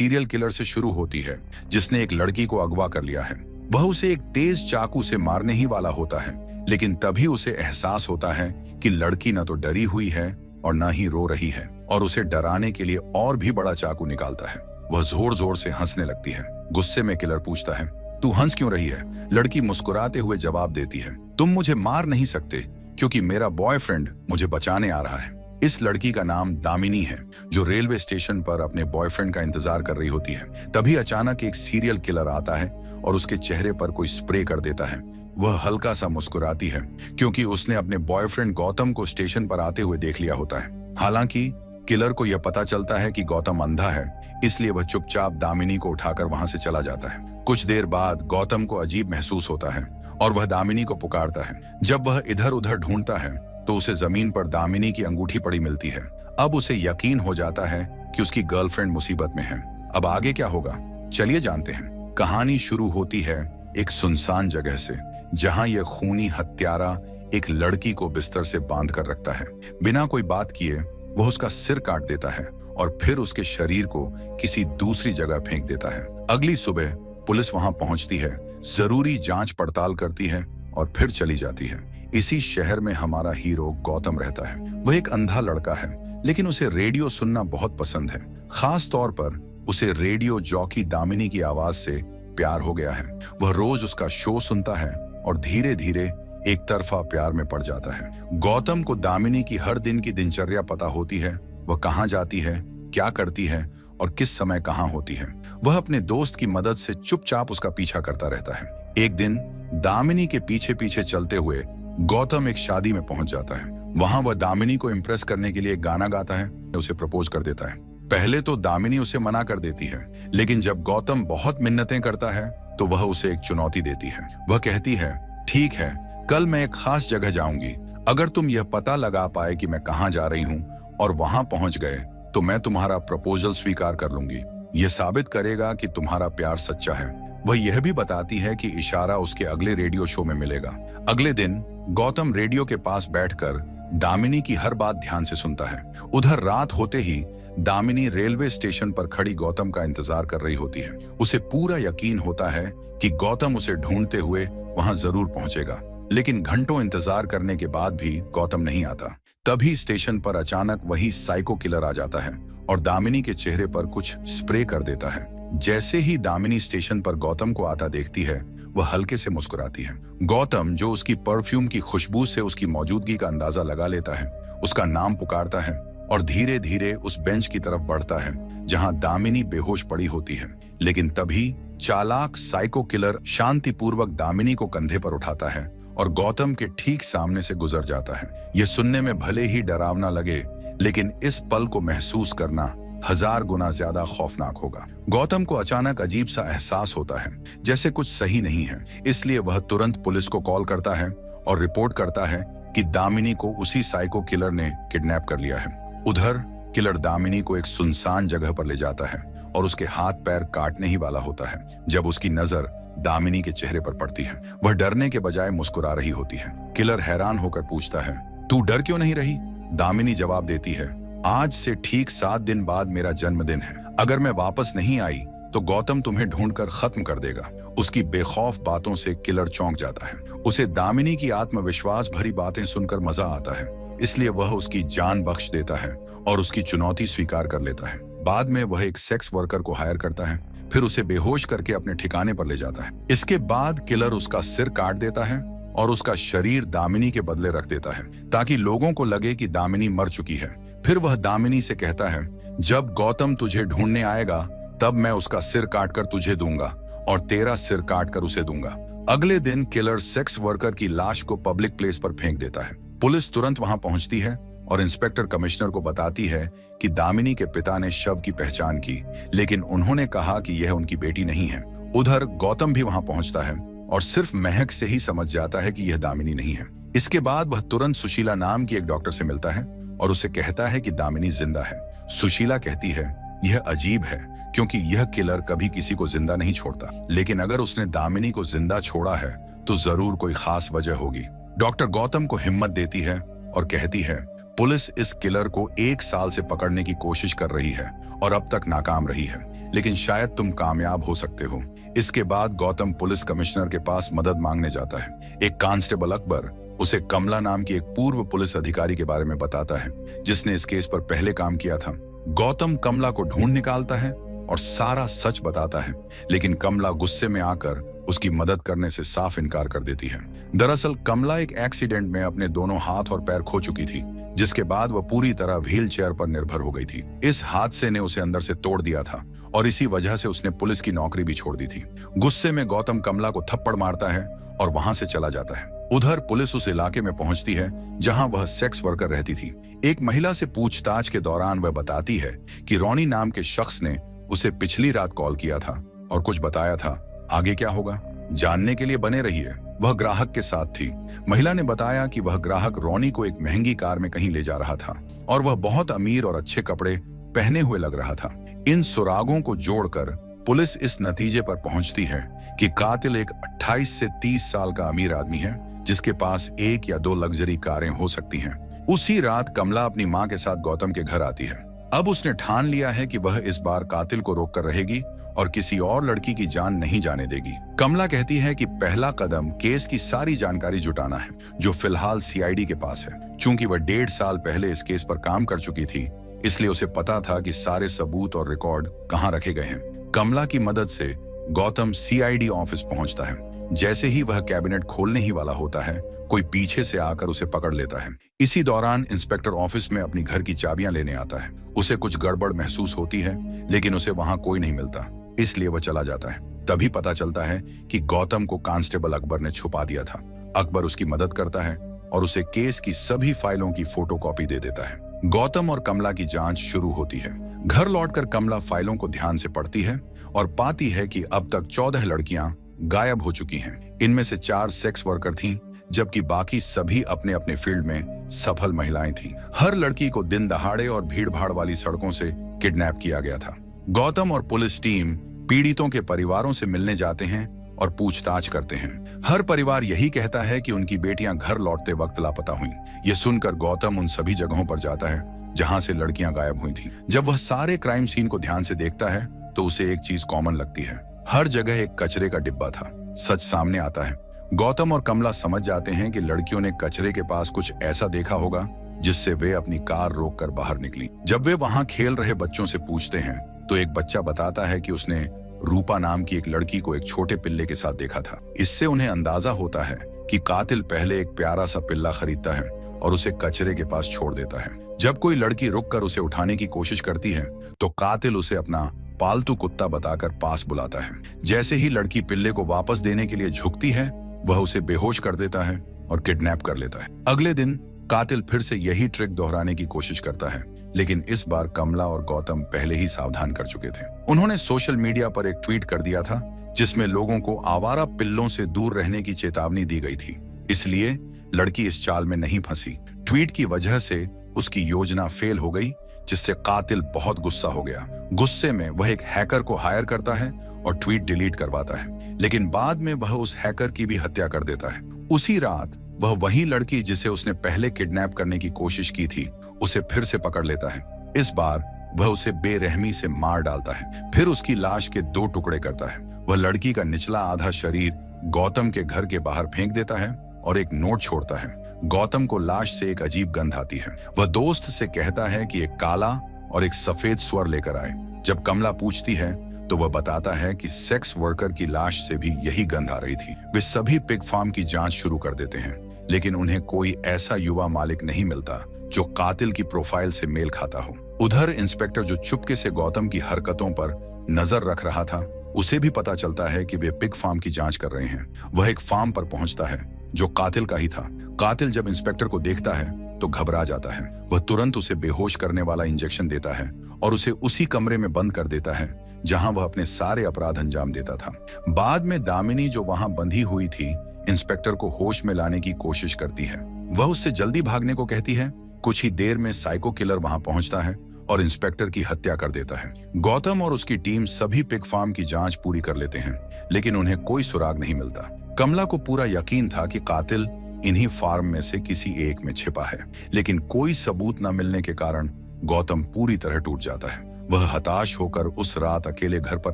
Serial killer से शुरू होती है जिसने एक लड़की को अगवा कर लिया है। वह उसे एक तेज चाकू से मारने ही वाला होता है, लेकिन तभी उसे एहसास होता है कि लड़की न तो डरी हुई है और न ही रो रही है, और उसे डराने के लिए और भी बड़ा चाकू निकालता है। वह जोर जोर से हंसने लगती है। गुस्से में किलर पूछता है, तू हंस क्यों रही है? लड़की मुस्कुराते हुए जवाब देती है, तुम मुझे मार नहीं सकते क्योंकि मेरा बॉयफ्रेंड मुझे बचाने आ रहा है। इस लड़की का नाम दामिनी है, जो रेलवे स्टेशन पर अपने बॉयफ्रेंड का इंतजार कर रही होती है। तभी अचानक एक सीरियल किलर आता है और उसके चेहरे पर कोई स्प्रे कर देता है। वह हल्का सा मुस्कुराती है क्योंकि उसने अपने बॉयफ्रेंड गौतम को स्टेशन पर आते हुए देख लिया होता है। हालांकि किलर को यह पता चलता है कि गौतम अंधा है, इसलिए वह चुपचाप दामिनी को उठाकर वहां से चला जाता है। कुछ देर बाद गौतम को अजीब महसूस होता है और वह दामिनी को पुकारता है। जब वह इधर उधर ढूंढता है तो उसे जमीन पर दामिनी की अंगूठी पड़ी मिलती है। अब उसे यकीन हो जाता है कि उसकी गर्लफ्रेंड मुसीबत में है। अब आगे क्या होगा, चलिए जानते हैं। कहानी शुरू होती है एक सुनसान जगह से, जहां यह खूनी हत्यारा एक लड़की को बिस्तर से बांध कर रखता है। बिना कोई बात किए वह उसका सिर काट देता है और फिर उसके शरीर को किसी दूसरी जगह फेंक देता है। अगली सुबह पुलिस वहां पहुंचती है, जरूरी जांच पड़ताल करती है और फिर चली जाती है। इसी शहर में हमारा हीरो गौतम रहता है। वह एक अंधा लड़का है, लेकिन उसे रेडियो सुनना बहुत पसंद है। खास तौर पर उसे रेडियो जॉकी दामिनी की आवाज से प्यार हो गया है। वह रोज उसका शो सुनता है और धीरे धीरे एक तरफा प्यार में पड़ जाता है। गौतम को दामिनी की हर दिन की दिनचर्या पता होती है। वह कहाँ जाती है, क्या करती है और किस समय कहाँ होती है। वह अपने दोस्त की मदद से चुपचाप उसका पीछा करता रहता है। एक दिन दामिनी के पीछे पीछे चलते हुए गौतम एक शादी में पहुंच जाता है। वहां वह दामिनी को इम्प्रेस करने के लिए एक गाना गाता है, उसे प्रपोज कर देता है। पहले तो दामिनी उसे मना कर देती है, लेकिन जब गौतम बहुत मिन्नतें करता है तो वह उसे एक चुनौती देती है। वह कहती है, ठीक है, कल मैं एक खास जगह जाऊंगी। अगर तुम यह पता लगा पाए कि मैं कहाँ जा रही हूँ और वहां पहुंच गए तो मैं तुम्हारा प्रपोजल स्वीकार कर लूंगी। यह साबित करेगा कि तुम्हारा प्यार सच्चा है। वह यह भी बताती है कि इशारा उसके अगले रेडियो शो में मिलेगा। अगले दिन गौतम रेडियो के पास बैठकर दामिनी की हर बात ध्यान से सुनता है। उधर रात होते ही दामिनी रेलवे स्टेशन पर खड़ी गौतम का इंतजार कर रही होती है। उसे पूरा यकीन होता है कि गौतम उसे ढूंढते हुए वहां जरूर पहुंचेगा, लेकिन घंटों इंतजार करने के बाद भी गौतम नहीं आता। तभी स्टेशन पर अचानक वही साइको किलर आ जाता है और दामिनी के चेहरे पर कुछ स्प्रे कर देता है। जैसे ही दामिनी स्टेशन पर गौतम को आता देखती है, वह हल्के से मुस्कुराती है। गौतम, जो उसकी परफ्यूम की खुशबू से उसकी मौजूदगी का अंदाजा लगा लेता है, उसका नाम पुकारता है और धीरे धीरे उस बेंच की तरफ बढ़ता है जहां दामिनी बेहोश पड़ी होती है। लेकिन तभी चालाक साइको किलर शांतिपूर्वक दामिनी को कंधे पर उठाता है और गौतम के ठीक सामने से गुजर जाता है। यह सुनने में भले ही डरावना लगे, लेकिन इस पल को महसूस करना 1000 गुना ज्यादा खौफनाक होगा। गौतम को अचानक अजीब सा एहसास होता है, जैसे कुछ सही नहीं है। इसलिए वह तुरंत पुलिस को कॉल करता है और रिपोर्ट करता है कि दामिनी को उसी साइको किलर ने किडनैप कर लिया है। उधर किलर दामिनी को एक सुनसान जगह पर ले जाता है और उसके हाथ पैर काटने ही वाला होता है। जब उसकी नजर दामिनी के चेहरे पर पड़ती है, वह डरने के बजाय मुस्कुरा रही होती है। किलर हैरान होकर पूछता है, तू डर क्यों नहीं रही? दामिनी जवाब देती है, आज से ठीक 7 दिन बाद मेरा जन्मदिन है। अगर मैं वापस नहीं आई तो गौतम तुम्हें ढूंढकर खत्म कर देगा। उसकी बेखौफ बातों से किलर चौंक जाता है। उसे दामिनी की आत्मविश्वास भरी बातें सुनकर मजा आता है, इसलिए वह उसकी जान बख्श देता है और उसकी चुनौती स्वीकार कर लेता है। बाद में वह एक सेक्स वर्कर को हायर करता है, फिर उसे बेहोश करके अपने ठिकाने पर ले जाता है। इसके बाद किलर उसका सिर काट देता है और उसका शरीर दामिनी के बदले रख देता है, ताकि लोगों को लगे कि दामिनी मर चुकी है। फिर वह दामिनी से कहता है, जब गौतम तुझे ढूंढने आएगा तब मैं उसका सिर काटकर तुझे दूंगा और तेरा सिर काटकर उसे दूंगा। अगले दिन किलर सेक्स वर्कर की लाश को पब्लिक प्लेस पर फेंक देता है। पुलिस तुरंत वहां पहुंचती है और इंस्पेक्टर कमिश्नर को बताती है कि दामिनी के पिता ने शव की पहचान की, लेकिन उन्होंने कहा कि यह उनकी बेटी नहीं है। उधर गौतम भी वहां पहुंचता है और सिर्फ महक से ही समझ जाता है कि यह दामिनी नहीं है। इसके बाद वह तुरंत सुशीला नाम की एक डॉक्टर से मिलता है और उसे कहता है कि दामिनी जिंदा है। सुशीला कहती है, यह अजीब है क्योंकि यह किलर कभी किसी को जिंदा नहीं छोड़ता, लेकिन अगर उसने दामिनी को जिंदा छोड़ा है तो जरूर कोई खास वजह होगी। डॉक्टर गौतम को हिम्मत देती है और कहती है, पुलिस इस किलर को 1 साल से पकड़ने की कोशिश कर रही है और अब तक नाकाम रही है, लेकिन शायद तुम कामयाब हो सकते हो। इसके बाद गौतम पुलिस कमिश्नर के पास मदद मांगने जाता है। एक कांस्टेबल अकबर उसे कमला नाम की एक पूर्व पुलिस अधिकारी के बारे में बताता है, जिसने इस केस पर पहले काम किया था। गौतम कमला को ढूंढ निकालता है और सारा सच बताता है, लेकिन कमला गुस्से में आकर उसकी मदद करने से साफ इनकार कर देती है। दरअसल कमला एक एक्सीडेंट में अपने दोनों हाथ और पैर खो चुकी थी, जिसके बाद वह पूरी तरह व्हील चेयर पर निर्भर हो गई थी। इस हादसे ने उसे अंदर से तोड़ दिया था और इसी वजह से उसने पुलिस की नौकरी भी छोड़ दी थी। गुस्से में गौतम कमला को थप्पड़ मारता है और वहां से चला जाता है। उधर पुलिस उस इलाके में पहुंचती है जहां वह सेक्स वर्कर रहती थी। एक महिला से पूछताछ के दौरान वह बताती है कि रोनी नाम के शख्स ने उसे पिछली रात कॉल किया था और कुछ बताया था। आगे क्या होगा जानने के लिए बने रहिए। वह ग्राहक के साथ थी। महिला ने बताया कि वह ग्राहक रोनी को एक महंगी कार में कहीं ले जा रहा था और वह बहुत अमीर और अच्छे कपड़े पहने हुए लग रहा था। इन सुरागों को जोड़कर पुलिस इस नतीजे पर पहुंचती है कि कातिल एक 28 से 30 साल का अमीर आदमी है, जिसके पास एक या दो लग्जरी कारें हो सकती हैं। उसी रात कमला अपनी मां के साथ गौतम के घर आती है। अब उसने ठान लिया है कि वह इस बार कातिल को रोक कर रहेगी और किसी और लड़की की जान नहीं जाने देगी। कमला कहती है कि पहला कदम केस की सारी जानकारी जुटाना है, जो फिलहाल सीआईडी के पास है। चूंकि वह 1.5 साल पहले इस केस पर काम कर चुकी थी, इसलिए उसे पता था कि सारे सबूत और रिकॉर्ड कहां रखे गए हैं। कमला की मदद से गौतम सीआईडी ऑफिस पहुंचता है। जैसे ही वह कैबिनेट खोलने ही वाला होता है, कोई पीछे से आकर उसे पकड़ लेता है। इसी दौरान इंस्पेक्टर ऑफिस में अपनी घर की चाबियां लेने आता है। उसे कुछ गड़बड़ महसूस होती है, लेकिन उसे वहां कोई नहीं मिलता, इसलिए वह चला जाता है। तभी पता चलता है कि गौतम को कांस्टेबल अकबर ने छुपा दिया था। अकबर उसकी मदद करता है और उसे केस की सभी फाइलों की फोटोकॉपी दे देता है। गौतम और कमला की जांच शुरू होती है। घर लौटकर कमला फाइलों को ध्यान से पढ़ती है और पाती है कि अब तक 14 लड़कियां गायब हो चुकी हैं। इनमें से 4 सेक्स वर्कर थीं, जबकि बाकी सभी अपने अपने फील्ड में सफल महिलाएं थीं। हर लड़की को दिन दहाड़े और भीड़-भाड़ वाली सड़कों से किडनैप किया गया था। गौतम और पुलिस टीम पीड़ितों के परिवारों से मिलने जाते हैं और पूछताछ करते हैं। हर परिवार यही कहता है कि उनकी बेटियां घर लौटते वक्त लापता हुईं। ये सुनकर गौतम उन सभी जगहों पर जाता है जहां से लड़कियां गायब हुई थीं। जब वह सारे क्राइम सीन को ध्यान से देखता है, तो उसे एक चीज कॉमन लगती है। हर जगह एक कचरे का डिब्बा था। सच सामने आता है। गौतम और कमला समझ जाते हैं कि लड़कियों ने कचरे के पास कुछ ऐसा देखा होगा जिससे वे अपनी कार रोककर बाहर निकली। जब वे वहां खेल रहे बच्चों से पूछते हैं, तो एक बच्चा बताता है कि उसने रूपा नाम की एक लड़की को एक छोटे पिल्ले के साथ देखा था। इससे उन्हें अंदाजा होता है कि कातिल पहले एक प्यारा सा पिल्ला खरीदता है और उसे कचरे के पास छोड़ देता है। जब कोई लड़की रुककर उसे उठाने की कोशिश करती है, तो कातिल उसे अपना पालतू कुत्ता बताकर पास बुलाता है। जैसे ही लड़की पिल्ले को वापस देने के लिए झुकती है, वह उसे बेहोश कर देता है और किडनैप कर लेता है। अगले दिन कातिल फिर से यही ट्रिक दोहराने की कोशिश करता है, लेकिन इस बार कमला और गौतम पहले ही सावधान कर चुके थे। उन्होंने सोशल मीडिया पर एक ट्वीट कर दिया था, जिसमें लोगों को आवारा पिल्लों से दूर रहने की चेतावनी दी गई थी। इसलिए लड़की इस चाल में नहीं फंसी। ट्वीट की वजह से उसकी योजना फेल हो गई, जिससे कातिल बहुत गुस्सा हो गया। गुस्से में वह एक हैकर को हायर करता है और ट्वीट डिलीट करवाता है, लेकिन बाद में वह उस हैकर की भी हत्या कर देता है। उसी रात वह वही लड़की जिसे उसने पहले किडनैप करने की कोशिश की थी, उसे फिर से पकड़ लेता है। इस बार वह उसे बेरहमी से मार डालता है, फिर उसकी लाश के 2 टुकड़े करता है। वह लड़की का निचला आधा शरीर गौतम के घर के बाहर फेंक देता है और एक नोट छोड़ता है। गौतम को लाश से एक अजीब गंध आती है। वह दोस्त से कहता है कि एक काला और एक सफेद स्वर लेकर आए। जब कमला पूछती है, तो वह बताता है कि सेक्स वर्कर की लाश से भी यही गंध आ रही थी। वे सभी पिग फार्म की जांच शुरू कर देते हैं, लेकिन उन्हें कोई ऐसा युवा मालिक नहीं मिलता जो कातिल की प्रोफाइल से मेल खाता हो। उधर इंस्पेक्टर जो चुपके से गौतम की हरकतों पर नजर रख रहा था, उसे भी पता चलता है कि वे पिग फार्म की जांच कर रहे हैं। वह एक फार्म पर पहुंचता है जो कातिल का ही था। कातिल जब इंस्पेक्टर को देखता है तो घबरा जाता है। वह तुरंत उसे बेहोश करने वाला इंजेक्शन देता है और उसे उसी कमरे में बंद कर देता है जहां वह अपने सारे अपराध अंजाम देता था। बाद में दामिनी, जो वहां बंधी हुई थी, इंस्पेक्टर को होश में लाने की कोशिश करती है। वह उससे जल्दी भागने को कहती है। कुछ ही देर में साइको किलर वहां पहुंचता है और इंस्पेक्टर की हत्या कर देता है। गौतम और उसकी टीम सभी पिग फार्म की जांच पूरी कर लेते हैं, लेकिन उन्हें कोई सुराग नहीं मिलता। कमला को पूरा यकीन था कि कातिल इन्हीं फार्म में से किसी एक में छिपा है, लेकिन कोई सबूत न मिलने के कारण गौतम पूरी तरह टूट जाता है। वह हताश होकर उस रात अकेले घर पर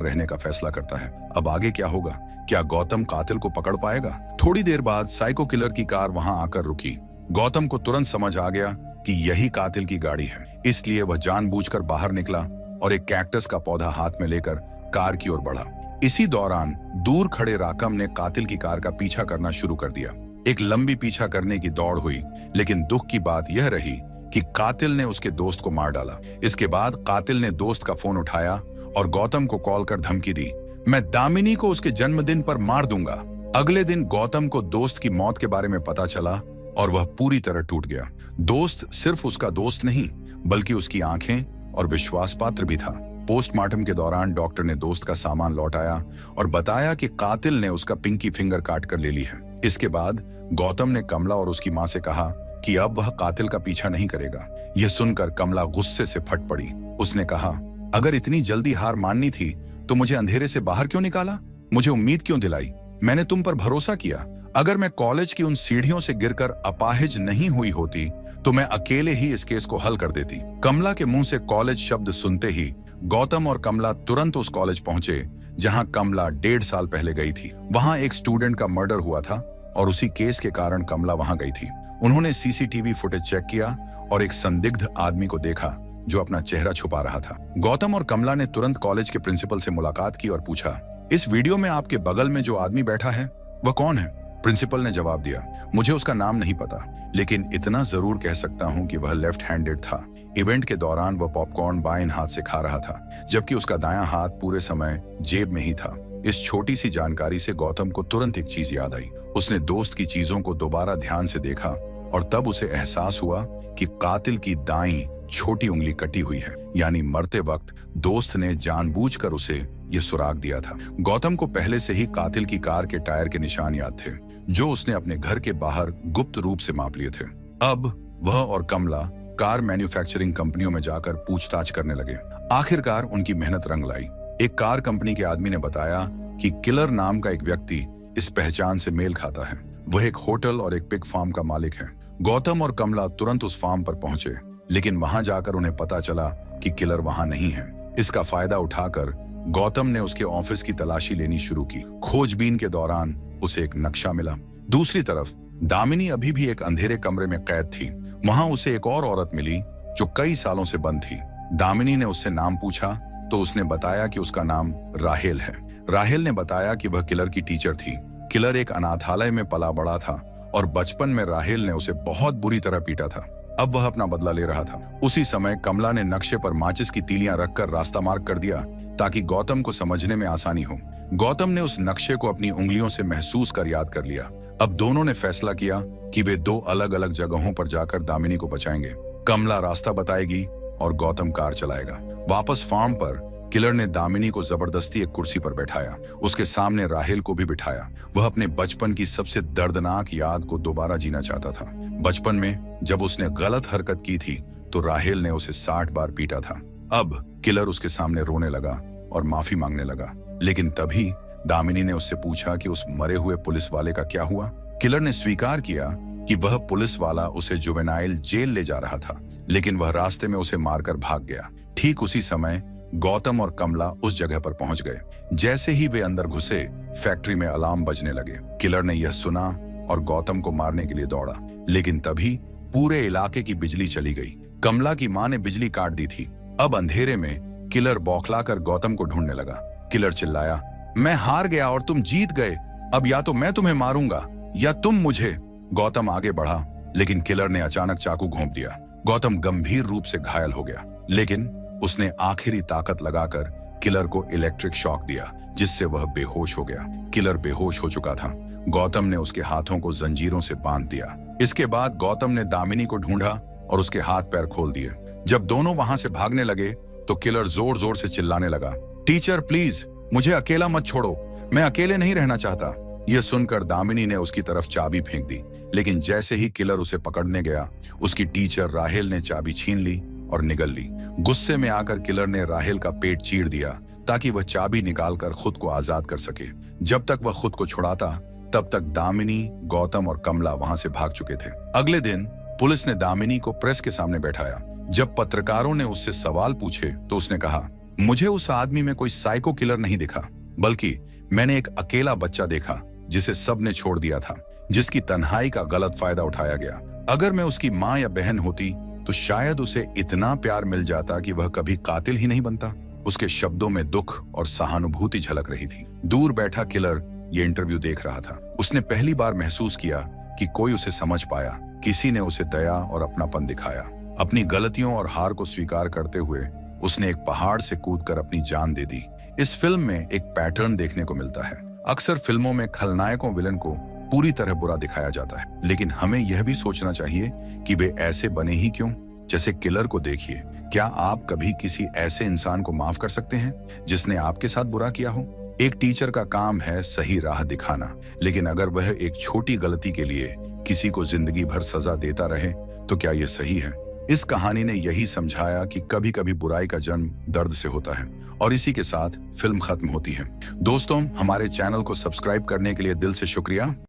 रहने का फैसला करता है। अब आगे क्या होगा? क्या गौतम कातिल को पकड़ पाएगा? थोड़ी देर बाद साइको किलर की कार वहां आकर रुकी। गौतम को तुरंत समझ आ गया कि यही कातिल की गाड़ी है, इसलिए वह जानबूझकर बाहर निकला और एक कैक्टस का पौधा हाथ में लेकर कार की ओर बढ़ा। इसी दौरान दूर खड़े राकम ने कातिल की कार का पीछा करना शुरू कर दिया। एक लंबी पीछा करने की दौड़ हुई, लेकिन दुख की बात यह रही कि कातिल ने उसके दोस्त को मार डाला। इसके बाद कातिल ने दोस्त का फोन उठाया और गौतम को कॉल कर धमकी दी, मैं दामिनी को उसके जन्मदिन पर मार दूंगा। अगले दिन गौतम को दोस्त की मौत के बारे में पता चला और वह पूरी तरह टूट गया। दोस्त सिर्फ उसका दोस्त नहीं, बल्कि उसकी आंखें और विश्वास पात्र भी था। पोस्टमार्टम के दौरान डॉक्टर ने दोस्त का सामान लौटाया और बताया कि कातिल ने उसका पिंकी फिंगर काट कर ले ली है। इसके बाद गौतम ने कमला और उसकी मां से कहा कि अब वह कातिल का पीछा नहीं करेगा। यह सुनकर कमला गुस्से से फट पड़ी। उसने कहा, अगर इतनी जल्दी हार माननी थी तो मुझे अंधेरे से बाहर क्यों निकाला? मुझे उम्मीद क्यों दिलाई? मैंने तुम पर भरोसा किया। अगर मैं कॉलेज की उन सीढ़ियों से गिरकर अपाहिज नहीं हुई होती तो मैं अकेले ही इस केस को हल कर देती। कमला के मुंह से कॉलेज शब्द सुनते ही गौतम और कमला तुरंत उस कॉलेज पहुंचे जहां कमला 1.5 साल पहले गई थी। वहां एक स्टूडेंट का मर्डर हुआ था और उसी केस के कारण कमला वहां गई थी। उन्होंने सीसीटीवी फुटेज चेक किया और एक संदिग्ध आदमी को देखा जो अपना चेहरा छुपा रहा था। गौतम और कमला ने तुरंत कॉलेज के प्रिंसिपल से मुलाकात की और पूछा, इस वीडियो में आपके बगल में जो आदमी बैठा है वह कौन है? प्रिंसिपल ने जवाब दिया, मुझे उसका नाम नहीं पता, लेकिन इतना जरूर कह सकता हूं कि वह लेफ्ट हैंडेड था। इवेंट के दौरान वह पॉपकॉर्न बाएं हाथ से खा रहा था, जबकि उसका दायां हाथ पूरे समय जेब में ही था। इस छोटी सी जानकारी से गौतम को तुरंत एक चीज याद आई। उसने दोस्त की चीजों को दोबारा ध्यान से देखा और तब उसे एहसास हुआ कि कातिल की दाईं छोटी उंगली कटी हुई है, यानी मरते वक्त दोस्त ने जानबूझकर उसे यह सुराग दिया था। गौतम को पहले से ही कातिल की कार के टायर के निशान याद थे, जो उसने अपने घर के बाहर गुप्त रूप से माप लिए थे। अब वह और कमला कार मैन्युफैक्चरिंग कंपनियों में जाकर पूछताछ करने लगे। आखिरकार उनकी मेहनत रंग लाई। एक कार कंपनी के आदमी ने बताया कि किलर नाम का एक व्यक्ति इस पहचान से मेल खाता है। वह एक होटल और एक पिग फार्म का मालिक है। गौतम और कमला तुरंत उस फार्म पर पहुंचे, लेकिन वहां जाकर उन्हें पता चला कि किलर वहां नहीं है। इसका फायदा उठाकर गौतम ने उसके ऑफिस की तलाशी लेनी शुरू की। खोजबीन के दौरान उसे एक नक्शा मिला। दूसरी तरफ दामिनी अभी भी एक अंधेरे कमरे में कैद थी। वहां उसे एक और औरत मिली जो कई सालों से बंद थी। दामिनी ने उससे नाम पूछा तो उसने बताया कि उसका नाम राहेल है। राहेल ने बताया कि वह किलर की टीचर थी। किलर एक अनाथालय में पला बड़ा था और बचपन में राहेल ने उसे बहुत बुरी तरह पीटा था। अब वह अपना बदला ले रहा था। उसी समय कमला ने नक्शे पर माचिस की तीलियां रखकर रास्ता मार्क कर दिया ताकि गौतम को समझने में आसानी हो। गौतम ने उस नक्शे को अपनी उंगलियों से महसूस कर याद कर लिया। अब दोनों ने फैसला किया कि वे 2 अलग अलग जगहों पर जाकर दामिनी को बचाएंगे। कमला रास्ता बताएगी और गौतम कार चलाएगा। वापस फार्म पर किलर ने दामिनी को जबरदस्ती एक कुर्सी पर बैठाया। उसके सामने राहेल को भी बिठाया। वह अपने बचपन की सबसे दर्दनाक याद को दोबारा जीना चाहता था। बचपन में जब उसने गलत हरकत की थी तो राहेल ने उसे 60 बार पीटा था। अब किलर उसके सामने रोने लगा और माफी मांगने लगा, लेकिन तभी दामिनी ने उससे पूछा कि उस मरे हुए पुलिस वाले का क्या हुआ। किलर ने स्वीकार किया कि वह पुलिस वाला उसे जुवेनाइल जेल ले जा रहा था, लेकिन वह रास्ते में उसे मारकर भाग गया। ठीक उसी समय गौतम और कमला उस जगह पर पहुंच गए। जैसे ही वे अंदर घुसे, फैक्ट्री में अलार्म बजने लगे। किलर ने यह सुना और गौतम को मारने के लिए दौड़ा, लेकिन तभी पूरे इलाके की बिजली चली गई। कमला की मां ने बिजली काट दी थी। अब अंधेरे में किलर बौखलाकर गौतम को ढूंढने लगा। किलर चिल्लाया, मैं हार गया और तुम जीत गए। अब या तो मैं तुम्हें मारूंगा या तुम मुझे। गौतम आगे बढ़ा, लेकिन किलर ने अचानक चाकू घोंप दिया। गौतम गंभीर रूप से घायल हो गया, लेकिन उसने आखिरी ताकत लगाकर किलर को इलेक्ट्रिक शॉक दिया, जिससे वह बेहोश हो गया। किलर बेहोश हो चुका था। गौतम ने उसके हाथों को जंजीरों से बांध दिया। इसके बाद गौतम ने दामिनी को ढूंढा और उसके हाथ पैर खोल दिए। जब दोनों वहां से भागने लगे तो किलर जोर जोर से चिल्लाने लगा, टीचर प्लीज मुझे अकेला मत छोड़ो, मैं अकेले नहीं रहना चाहता। यह सुनकर दामिनी ने उसकी तरफ चाबी फेंक दी, लेकिन जैसे ही किलर उसे पकड़ने गया, उसकी टीचर राहेल ने चाबी छीन ली और निगल ली। गुस्से में आकर किलर ने राहेल का पेट चीर दिया ताकि वह चाबी निकालकर खुद को आजाद कर सके। जब तक वह खुद को छुड़ाता, तब तक दामिनी, गौतम और कमला वहां से भाग चुके थे। अगले दिन पुलिस ने दामिनी को प्रेस के सामने बैठाया। जब पत्रकारों ने उससे सवाल पूछे तो उसने कहा, मुझे उस आदमी में कोई साइको किलर नहीं दिखा, बल्कि मैंने एक अकेला बच्चा देखा जिसे सबने छोड़ दिया था, जिसकी तन्हाई का गलत फायदा उठाया गया। अगर मैं उसकी माँ या बहन होती तो शायद उसे इतना प्यार मिल जाता कि वह कभी कातिल ही नहीं बनता। उसके शब्दों में दुख और सहानुभूति झलक रही थी। दूर बैठा किलर ये इंटरव्यू देख रहा था। उसने पहली बार महसूस किया कि कोई उसे समझ पाया, किसी ने उसे दया और अपनापन दिखाया। अपनी गलतियों और हार को स्वीकार करते हुए उसने एक पहाड़ से कूदकर अपनी जान दे दी। इस फिल्म में एक पैटर्न देखने को मिलता है। अक्सर फिल्मों में खलनायकों विलन को पूरी तरह बुरा दिखाया जाता है, लेकिन हमें यह भी सोचना चाहिए कि वे ऐसे बने ही क्यों। जैसे किलर को देखिए, क्या आप कभी किसी ऐसे इंसान को माफ कर सकते हैं जिसने आपके साथ बुरा किया हो? एक टीचर का काम है सही राह दिखाना, लेकिन अगर वह एक छोटी गलती के लिए किसी को जिंदगी भर सजा देता रहे तो क्या यह सही है? इस कहानी ने यही समझाया कि कभी कभी बुराई का जन्म दर्द से होता है। और इसी के साथ फिल्म खत्म होती है। दोस्तों, हमारे चैनल को सब्सक्राइब करने के लिए दिल से शुक्रिया।